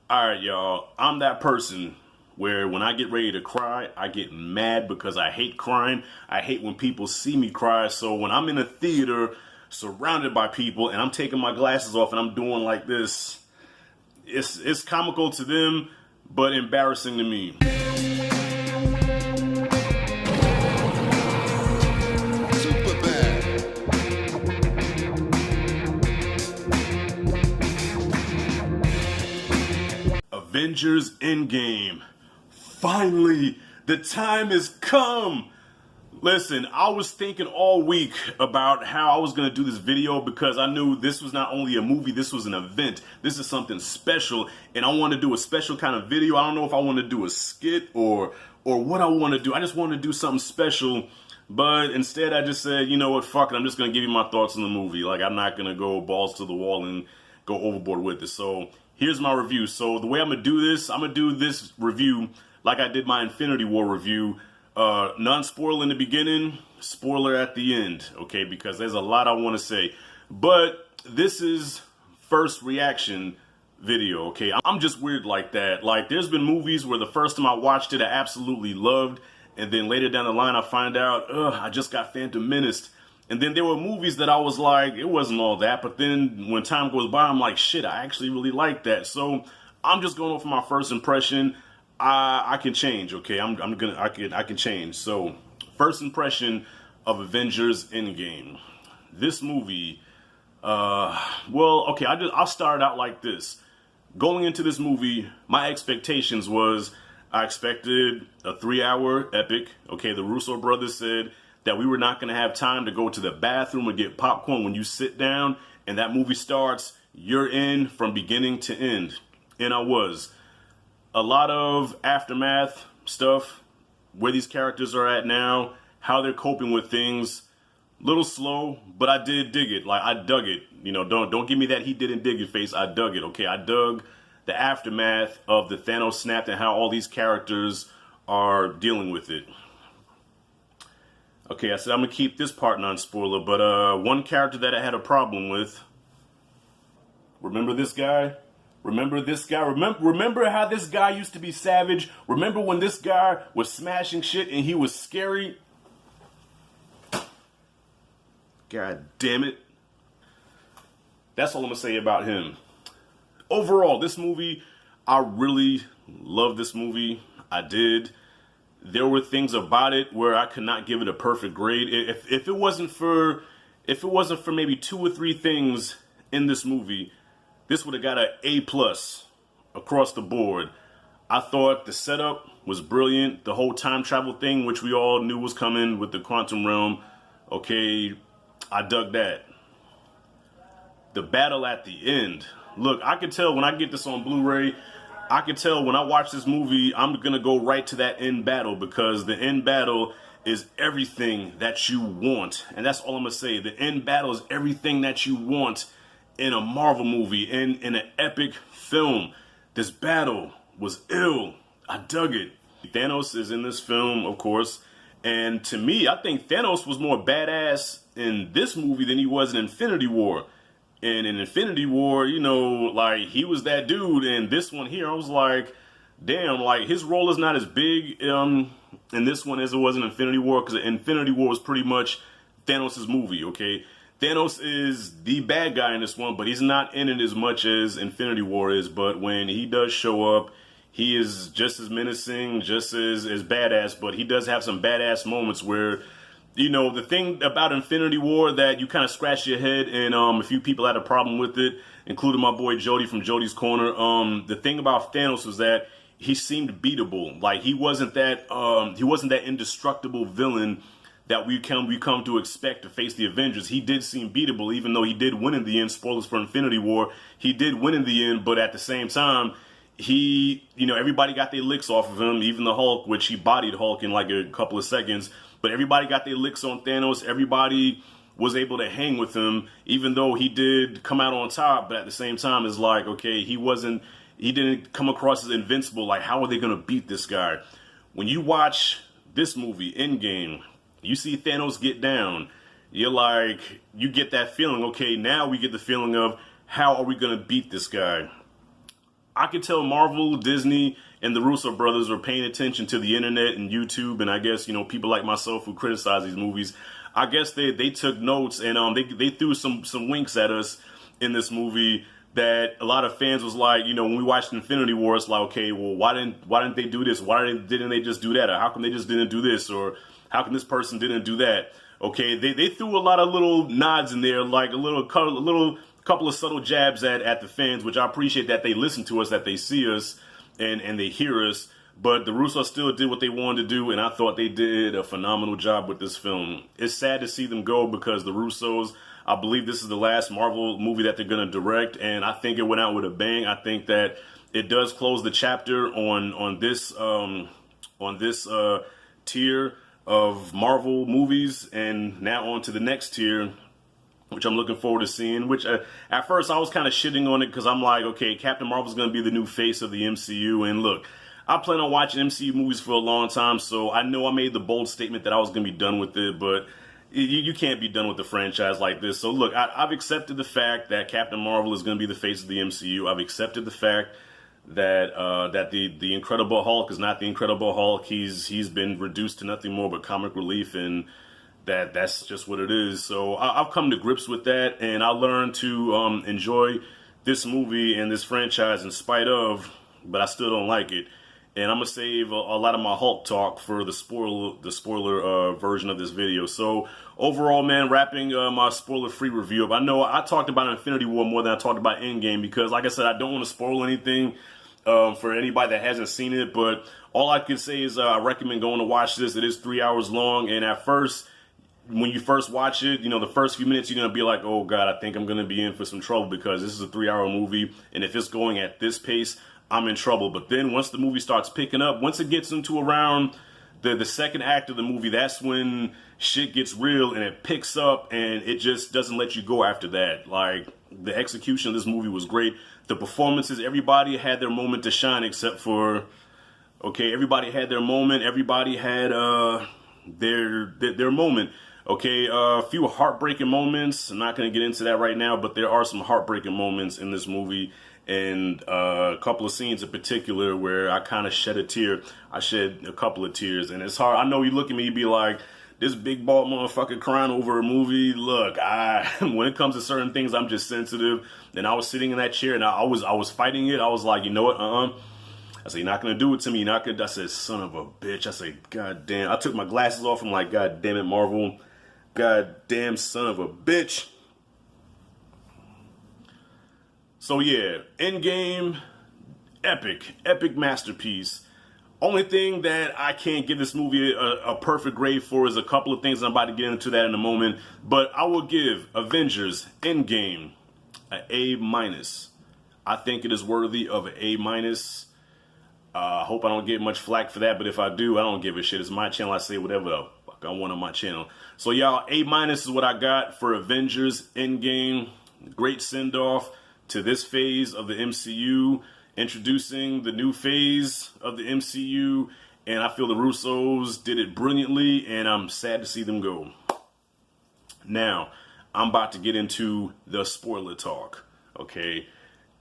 Alright, y'all, I'm that person where when I get ready to cry, I get mad because I hate crying. I hate when people see me cry. So when I'm in a theater surrounded by people and I'm taking my glasses off and I'm doing like this, it's comical to them, but embarrassing to me. Avengers Endgame. Finally, the time has come. Listen, I was thinking all week about how I was going to do this video because I knew this was not only a movie, this was an event. This is something special, and I want to do a special kind of video. I don't know if I want to do a skit or what I want to do. I just want to do something special, but instead I just said, you know what, fuck it. I'm just going to give you my thoughts on the movie. Like, I'm not going to go balls to the wall and go overboard with it. So here's my review. So the way I'm going to do this review like I did my Infinity War review. Non-spoiler in the beginning, spoiler at the end, okay? Because there's a lot I want to say. But this is first reaction video, okay? I'm just weird like that. Like, there's been movies where the first time I watched it, I absolutely loved. And then later down the line, I find out, I just got Phantom Menaced. And then there were movies that I was like, it wasn't all that. But then when time goes by, I'm like, shit, I actually really like that. So I'm just going off my first impression. I can change, okay? I can change. So, first impression of Avengers Endgame. This movie, well, okay, I'll start out like this. Going into this movie, my expectations was I expected a 3-hour epic. Okay, the Russo brothers said that we were not going to have time to go to the bathroom and get popcorn. When you sit down and that movie starts, you're in from beginning to end. And I was. A lot of aftermath stuff, where these characters are at now, how they're coping with things. Little slow, but I did dig it. Like, I dug it. You know, don't give me that he didn't dig it face. I dug it, okay? I dug the aftermath of the Thanos snap and how all these characters are dealing with it. Okay, I said I'm going to keep this part non-spoiler, but one character that I had a problem with. Remember this guy? Remember this guy? Remember how this guy used to be savage? Remember when this guy was smashing shit and he was scary? God damn it. That's all I'm going to say about him. Overall, this movie, I really love this movie. I did. There were things about it where I could not give it a perfect grade. If it wasn't for maybe 2 or 3 things in this movie, this would have got an A+ across the board. I thought the setup was brilliant. The whole time travel thing, which we all knew was coming with the quantum realm. Okay, I dug that. The battle at the end. Look, I could tell when I get this on Blu-ray, I could tell when I watch this movie, I'm going to go right to that end battle because the end battle is everything that you want. And that's all I'm going to say. The end battle is everything that you want in a Marvel movie, in an epic film. This battle was ill. I dug it. Thanos is in this film, of course, and to me, I think Thanos was more badass in this movie than he was in Infinity War. And in Infinity War, you know, like, he was that dude, and this one here, I was like, damn, like, his role is not as big in this one as it was in Infinity War, because Infinity War was pretty much Thanos' movie, okay? Thanos is the bad guy in this one, but he's not in it as much as Infinity War is. But when he does show up, he is just as menacing, just as badass. But he does have some badass moments where, you know, the thing about Infinity War that you kind of scratch your head, and a few people had a problem with it, including my boy Jody from Jody's Corner. The thing about Thanos was that he seemed beatable. Like, he wasn't that indestructible villain that we come to expect to face the Avengers. He did seem beatable, even though he did win in the end. Spoilers for Infinity War. He did win in the end, but at the same time, everybody got their licks off of him, even the Hulk, which he bodied Hulk in like a couple of seconds. But everybody got their licks on Thanos. Everybody was able to hang with him, even though he did come out on top. But at the same time, it's like, okay, he didn't come across as invincible. Like, how are they going to beat this guy? When you watch this movie, Endgame, you see Thanos get down, you're like, you get that feeling, okay, now we get the feeling of how are we going to beat this guy? I could tell Marvel, Disney, and the Russo brothers are paying attention to the internet and YouTube, and I guess, you know, people like myself who criticize these movies. I guess they took notes, and they threw some winks at us in this movie that a lot of fans was like, you know, when we watched Infinity War, it's like, okay, well, why didn't they do this? Why didn't they just do that? Or how come they just didn't do this? Or how come this person didn't do that? Okay, they threw a lot of little nods in there, like a couple of subtle jabs at the fans, which I appreciate that they listen to us, that they see us, and they hear us. But the Russos still did what they wanted to do, and I thought they did a phenomenal job with this film. It's sad to see them go because the Russos, I believe this is the last Marvel movie that they're going to direct, and I think it went out with a bang. I think that it does close the chapter on this tier of Marvel movies, and now on to the next tier, which I'm looking forward to seeing. Which at first I was kind of shitting on it because I'm like, okay, Captain Marvel's going to be the new face of the MCU, and look, I plan on watching MCU movies for a long time, so I know I made the bold statement that I was going to be done with it, but you can't be done with the franchise like this. So look, I've accepted the fact that Captain Marvel is going to be the face of the MCU. I've accepted the fact that the Incredible Hulk is not the Incredible Hulk. He's been reduced to nothing more but comic relief, and that's just what it is. So I've come to grips with that, and I learned to enjoy this movie and this franchise in spite of, but I still don't like it. And I'm going to save a lot of my Hulk talk for the spoiler version of this video. So overall, man, wrapping my spoiler-free review up. I know I talked about Infinity War more than I talked about Endgame because, like I said, I don't want to spoil anything for anybody that hasn't seen it. But all I can say is I recommend going to watch this. It is 3 hours long. And at first, when you first watch it, you know, the first few minutes, you're going to be like, oh, God, I think I'm going to be in for some trouble because this is a 3-hour movie. And if it's going at this pace, I'm in trouble. But then once the movie starts picking up, once it gets into around the second act of the movie, that's when shit gets real and it picks up and it just doesn't let you go after that. Like, the execution of this movie was great. The performances, everybody had their moment to shine except for, okay, everybody had their moment. Everybody had their moment. Okay, a few heartbreaking moments. I'm not going to get into that right now, but there are some heartbreaking moments in this movie. And a couple of scenes in particular where I kind of shed a tear. I shed a couple of tears. And it's hard. I know you look at me, you be like, this big bald motherfucker crying over a movie. Look, when it comes to certain things, I'm just sensitive. And I was sitting in that chair and I was fighting it. I was like, you know what? I said, you're not going to do it to me. You're not going to. I said, son of a bitch. I said, God damn. I took my glasses off. I'm like, God damn it, Marvel. God damn son of a bitch. So yeah, Endgame, epic masterpiece. Only thing that I can't give this movie a perfect grade for is a couple of things. I'm about to get into that in a moment. But I will give Avengers Endgame an A-. I think it is worthy of an A-. I hope I don't get much flack for that, but if I do, I don't give a shit. It's my channel. I say whatever the fuck I want on my channel. So y'all, A- is what I got for Avengers Endgame. Great send-off to this phase of the MCU, introducing the new phase of the MCU, and I feel the Russos did it brilliantly, and I'm sad to see them go. Now, I'm about to get into the spoiler talk, okay?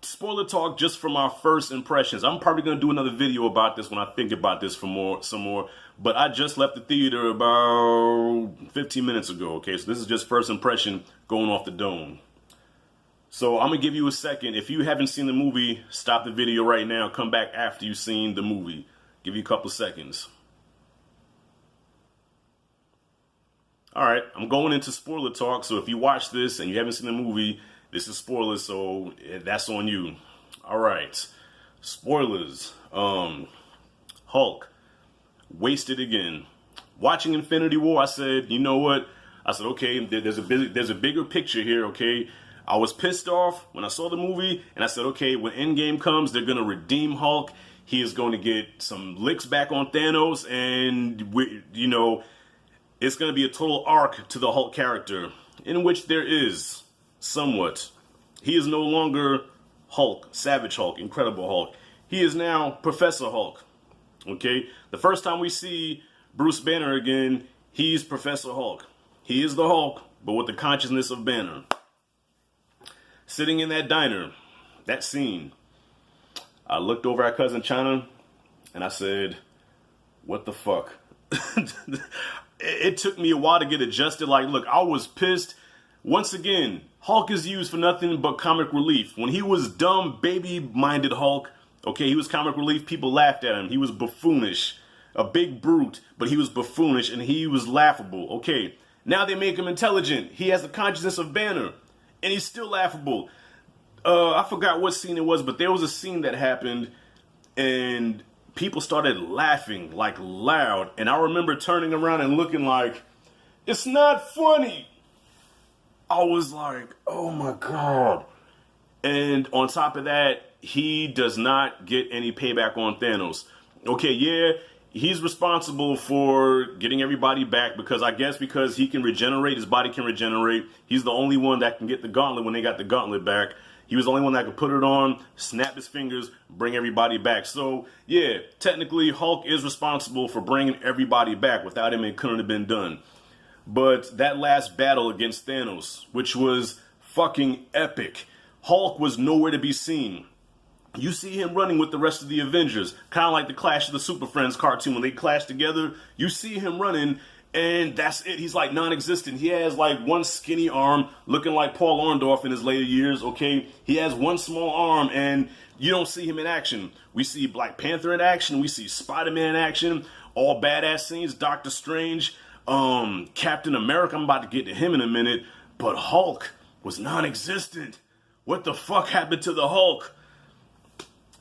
Spoiler talk just from our first impressions. I'm probably going to do another video about this when I think about this for some more, but I just left the theater about 15 minutes ago, okay? So this is just first impression going off the dome. So I'm going to give you a second. If you haven't seen the movie, stop the video right now. Come back after you've seen the movie. Give you a couple seconds. All right, I'm going into spoiler talk. So if you watch this and you haven't seen the movie, this is spoilers, so that's on you. All right, spoilers. Hulk, wasted again. Watching Infinity War, I said, you know what? I said, okay, there's a bigger picture here, okay? I was pissed off when I saw the movie, and I said, okay, when Endgame comes, they're going to redeem Hulk. He is going to get some licks back on Thanos, and, it's going to be a total arc to the Hulk character, in which there is somewhat. He is no longer Hulk, Savage Hulk, Incredible Hulk. He is now Professor Hulk, okay? The first time we see Bruce Banner again, he's Professor Hulk. He is the Hulk, but with the consciousness of Banner. Sitting in that diner, that scene, I looked over at Cousin China and I said, what the fuck? It took me a while to get adjusted. Like, look, I was pissed. Once again, Hulk is used for nothing but comic relief. When he was dumb, baby-minded Hulk, okay, he was comic relief. People laughed at him. He was buffoonish. A big brute, but he was buffoonish and he was laughable. Okay, now they make him intelligent. He has the consciousness of Banner, and he's still laughable. I forgot what scene it was, but there was a scene that happened, and people started laughing, like, loud. And I remember turning around and looking like, it's not funny. I was like, oh my God. And on top of that, he does not get any payback on Thanos. Okay, yeah, he's responsible for getting everybody back because he can regenerate, his body can regenerate. He's the only one that can get the gauntlet when they got the gauntlet back. He was the only one that could put it on, snap his fingers, bring everybody back. So, yeah, technically, Hulk is responsible for bringing everybody back. Without him, it couldn't have been done. But that last battle against Thanos, which was fucking epic, Hulk was nowhere to be seen. You see him running with the rest of the Avengers, kind of like the Clash of the Super Friends cartoon. When they clash together, you see him running, and that's it. He's like non-existent. He has like one skinny arm, looking like Paul Orndorff in his later years, okay? He has one small arm, and you don't see him in action. We see Black Panther in action. We see Spider-Man in action. All badass scenes. Doctor Strange, Captain America. I'm about to get to him in a minute. But Hulk was non-existent. What the fuck happened to the Hulk?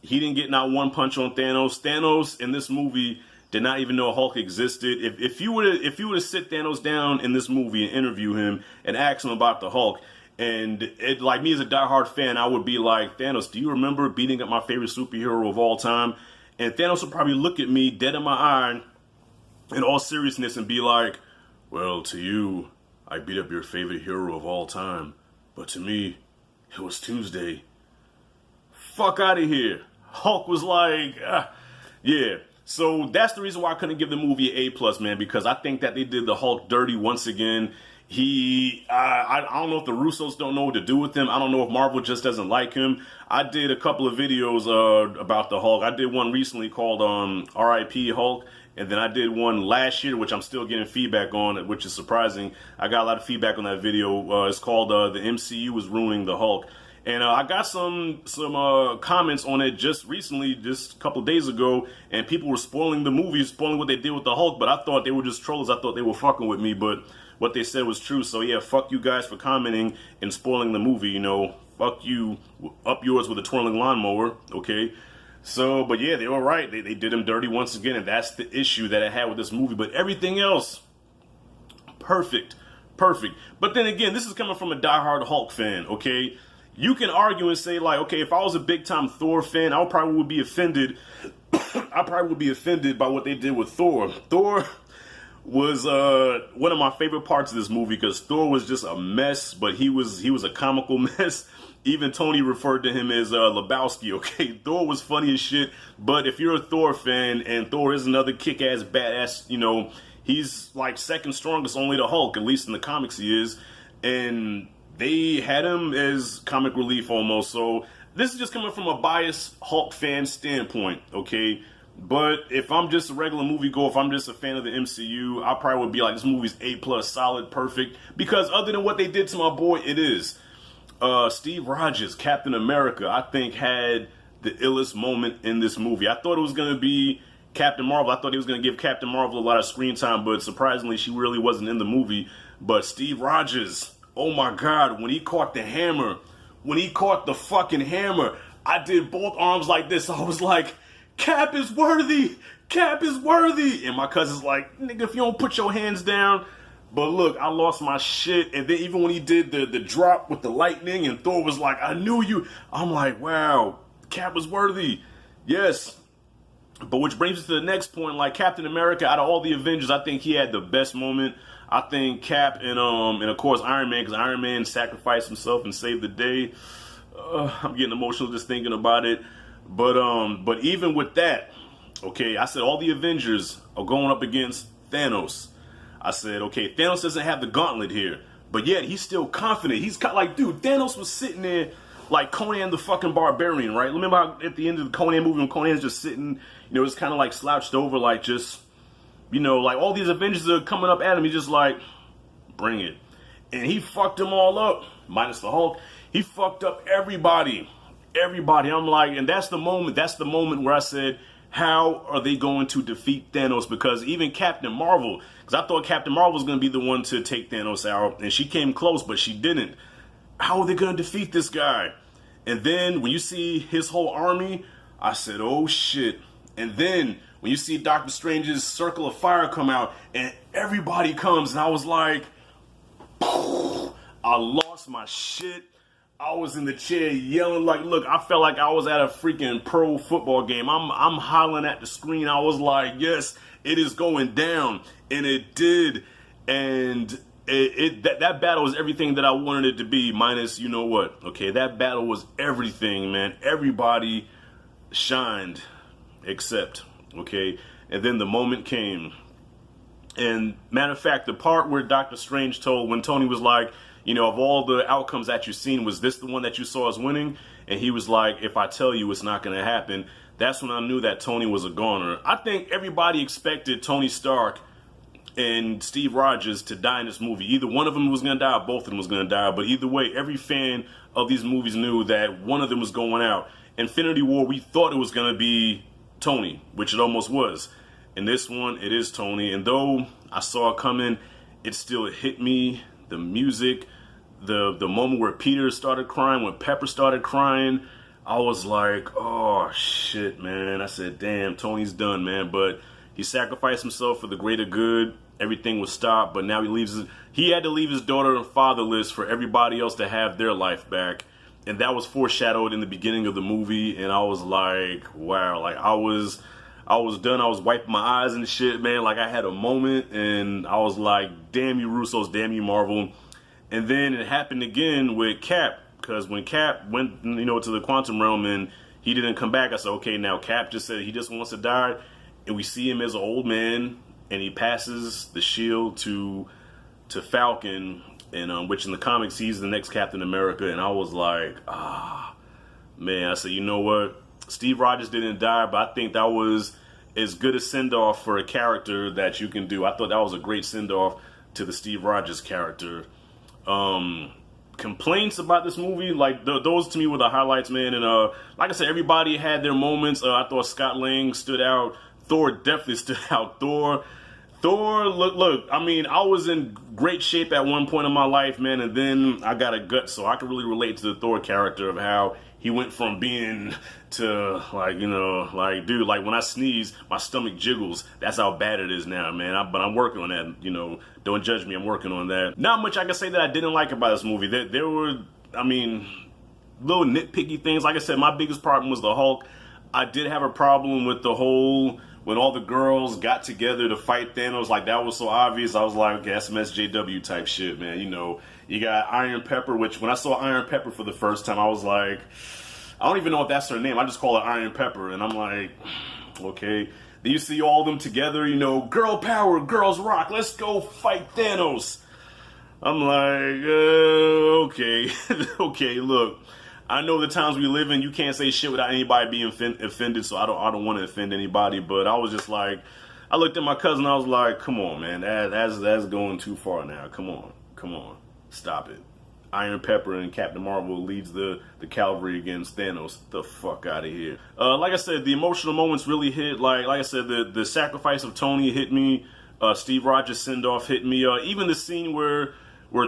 He didn't get not one punch on Thanos. Thanos in this movie did not even know Hulk existed. If you were to sit Thanos down in this movie and interview him and ask him about the Hulk, and like me as a diehard fan, I would be like, Thanos, do you remember beating up my favorite superhero of all time? And Thanos would probably look at me dead in my eye in all seriousness and be like, well, to you, I beat up your favorite hero of all time, but to me, it was Tuesday. Fuck out of here. Hulk was like, yeah. So that's the reason why I couldn't give the movie an A+, man, because I think that they did the Hulk dirty once again. I don't know if the Russos don't know what to do with him. I don't know if Marvel just doesn't like him. I did a couple of videos about the Hulk. I did one recently called R.I.P. Hulk, and then I did one last year, which I'm still getting feedback on, which is surprising. I got a lot of feedback on that video. It's called The MCU is Ruining the Hulk. And I got some comments on it just recently, just a couple of days ago, and people were spoiling the movie, spoiling what they did with the Hulk, but I thought they were just trolls. I thought they were fucking with me, but what they said was true. So yeah, fuck you guys for commenting and spoiling the movie, you know. Fuck you, up yours with a twirling lawnmower, okay? So, but yeah, they were right. They did him dirty once again, and that's the issue that I had with this movie. But everything else, perfect. But then again, this is coming from a diehard Hulk fan, okay? You can argue and say, like, okay, if I was a big-time Thor fan, I probably would be offended. I probably would be offended by what they did with Thor. Thor was one of my favorite parts of this movie because Thor was just a mess, but he was a comical mess. Even Tony referred to him as Lebowski, okay? Thor was funny as shit, but if you're a Thor fan and Thor is another kick-ass, badass, you know, he's like second strongest only to Hulk, at least in the comics he is, and they had him as comic relief almost. So this is just coming from a biased Hulk fan standpoint, okay? But if I'm just a regular moviegoer, if I'm just a fan of the MCU, I probably would be like, this movie's A+, solid, perfect. Because other than what they did to my boy, it is. Steve Rogers, Captain America, I think had the illest moment in this movie. I thought it was going to be Captain Marvel. I thought he was going to give Captain Marvel a lot of screen time, but surprisingly, she really wasn't in the movie. But Steve Rogers, oh my God, when he caught the hammer, when he caught the fucking hammer, I did both arms like this. I was like, Cap is worthy. Cap is worthy. And my cousin's like, nigga, if you don't put your hands down. But look, I lost my shit. And then even when he did the drop with the lightning and Thor was like, I knew you. I'm like, wow, Cap was worthy. Yes. But which brings us to the next point. Like Captain America, out of all the Avengers, I think he had the best moment. I think Cap and of course Iron Man, because Iron Man sacrificed himself and saved the day. I'm getting emotional just thinking about it. But even with that, okay, I said all the Avengers are going up against Thanos. I said, okay, Thanos doesn't have the gauntlet here, but yet he's still confident. He's like, dude, Thanos was sitting there like Conan the fucking Barbarian, right? Remember how at the end of the Conan movie when Conan's just sitting, you know, it's kind of like slouched over, like just, you know, like all these Avengers are coming up at him. He's just like, bring it. And he fucked them all up, minus the Hulk. He fucked up everybody. Everybody. I'm like, and that's the moment where I said, how are they going to defeat Thanos? Because even Captain Marvel, because I thought Captain Marvel was going to be the one to take Thanos out, and she came close, but she didn't. How are they going to defeat this guy? And then when you see his whole army, I said, oh shit. And then when you see Doctor Strange's Circle of Fire come out, and everybody comes, and I was like, I lost my shit. I was in the chair yelling like, look, I felt like I was at a freaking pro football game. I'm hollering at the screen. I was like, yes, it is going down. And it did. And that battle was everything that I wanted it to be, minus you know what. Okay, that battle was everything, man. Everybody shined except, okay. And then the moment came. And matter of fact, the part where Doctor Strange told, when Tony was like, you know, of all the outcomes that you've seen, was this the one that you saw as winning? And he was like, if I tell you, it's not going to happen. That's when I knew that Tony was a goner. I think everybody expected Tony Stark and Steve Rogers to die in this movie. Either one of them was going to die or both of them was going to die. But either way, every fan of these movies knew that one of them was going out. Infinity War, we thought it was going to be Tony, which it almost was. In this one, it is Tony. And though I saw it coming, it still hit me. The music, the moment where Peter started crying, when Pepper started crying, I was like, oh shit, man. I said, damn, Tony's done, man. But he sacrificed himself for the greater good. Everything was stopped, but now he had to leave his daughter fatherless for everybody else to have their life back. And that was foreshadowed in the beginning of the movie. And I was like, wow, like I was done. I was wiping my eyes and shit, man. Like I had a moment and I was like, damn you Russos, damn you Marvel. And then it happened again with Cap, because when Cap went, you know, to the quantum realm and he didn't come back, I said, okay, now Cap just said he just wants to die. And we see him as an old man and he passes the shield to Falcon, and which in the comics he's the next Captain America. And I was like, man, I said, you know what? Steve Rogers didn't die, but I think that was as good a send-off for a character that you can do. I thought that was a great send-off to the Steve Rogers character. Complaints about this movie, like those to me were the highlights, man. And like I said, everybody had their moments. I thought Scott Lang stood out. Thor definitely stood out. Thor, look, I mean, I was in great shape at one point in my life, man, and then I got a gut, so I can really relate to the Thor character of how he went from being to, like, you know, like, dude, like, when I sneeze, my stomach jiggles. That's how bad it is now, man. But I'm working on that, you know. Don't judge me. I'm working on that. Not much I can say that I didn't like about this movie. There were, I mean, little nitpicky things. Like I said, my biggest problem was the Hulk. I did have a problem with the whole, when all the girls got together to fight Thanos, like, that was so obvious. I was like, okay, that's some SJW type shit, man. You know, you got Iron Pepper, which when I saw Iron Pepper for the first time, I was like, I don't even know if that's her name. I just call it Iron Pepper. And I'm like, okay. Then you see all of them together, you know, girl power, girls rock. Let's go fight Thanos. I'm like, okay. Okay, look. I know the times we live in, you can't say shit without anybody being offended, so I don't want to offend anybody. But I was just like, I looked at my cousin, I was like, come on, man. That's going too far now. Come on. Stop it. Iron Pepper and Captain Marvel leads the cavalry against Thanos. The fuck out of here. Like I said, the emotional moments really hit. Like I said, the sacrifice of Tony hit me. Steve Rogers send-off hit me. Even the scene where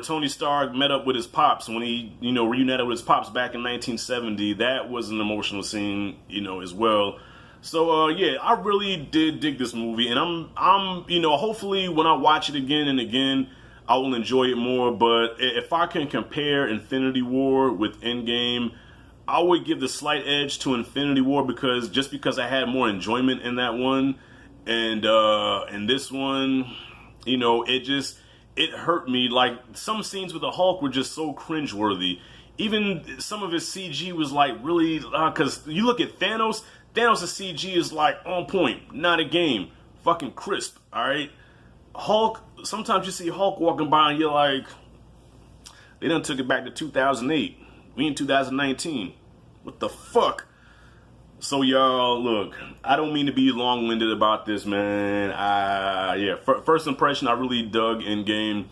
Tony Stark met up with his pops when he, you know, reunited with his pops back in 1970. That was an emotional scene, you know, as well. So yeah, I really did dig this movie, and I'm, you know, hopefully when I watch it again and again, I will enjoy it more. But if I can compare Infinity War with Endgame, I would give the slight edge to Infinity War because I had more enjoyment in that one, and in this one, you know, it hurt me. Like, some scenes with the Hulk were just so cringeworthy. Even some of his CG was like really, because you look at Thanos' CG is like on point, not a game, fucking crisp. All right, Hulk. Sometimes you see Hulk walking by and you're like, they done took it back to 2008. We in 2019. What the fuck? So y'all, look, I don't mean to be long-winded about this, man. Yeah, first impression, I really dug Endgame.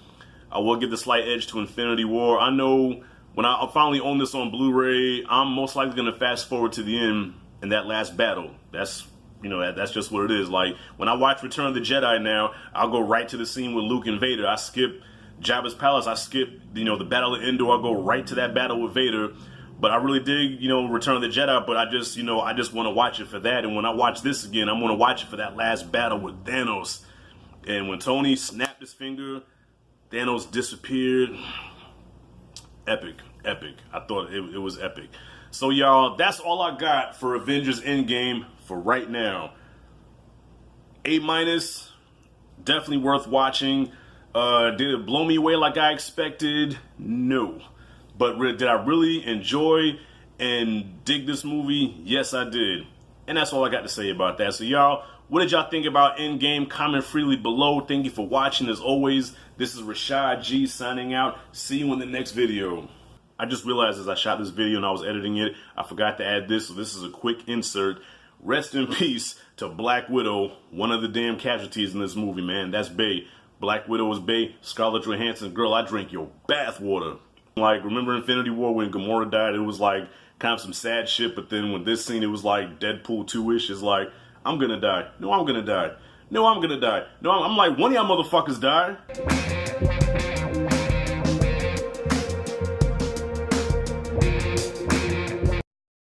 I will give the slight edge to Infinity War. I know when I finally own this on Blu-ray, I'm most likely gonna fast forward to the end in that last battle. That's, you know, that's just what it is. Like, when I watch Return of the Jedi now, I'll go right to the scene with Luke and Vader. I skip Jabba's palace. I skip, you know, the Battle of Endor. I'll go right to that battle with Vader. But I really dig, you know, Return of the Jedi, but I just, you know, I just want to watch it for that. And when I watch this again, I'm going to watch it for that last battle with Thanos. And when Tony snapped his finger, Thanos disappeared. Epic, epic. I thought it was epic. So, y'all, that's all I got for Avengers Endgame for right now. A-, definitely worth watching. Did it blow me away like I expected? No. But did I really enjoy and dig this movie? Yes, I did. And that's all I got to say about that. So, y'all, what did y'all think about Endgame? Comment freely below. Thank you for watching. As always, this is Rashad G signing out. See you in the next video. I just realized as I shot this video and I was editing it, I forgot to add this. So this is a quick insert. Rest in peace to Black Widow, one of the damn casualties in this movie, man. That's Bae. Black Widow is Bae. Scarlett Johansson, girl, I drink your bathwater. Like, remember Infinity War when Gamora died? It was like kind of some sad shit, but then when this scene, it was like Deadpool 2-ish. It's like, I'm gonna die. No, I'm gonna die. No, I'm gonna die. No, I'm like, one of y'all motherfuckers die.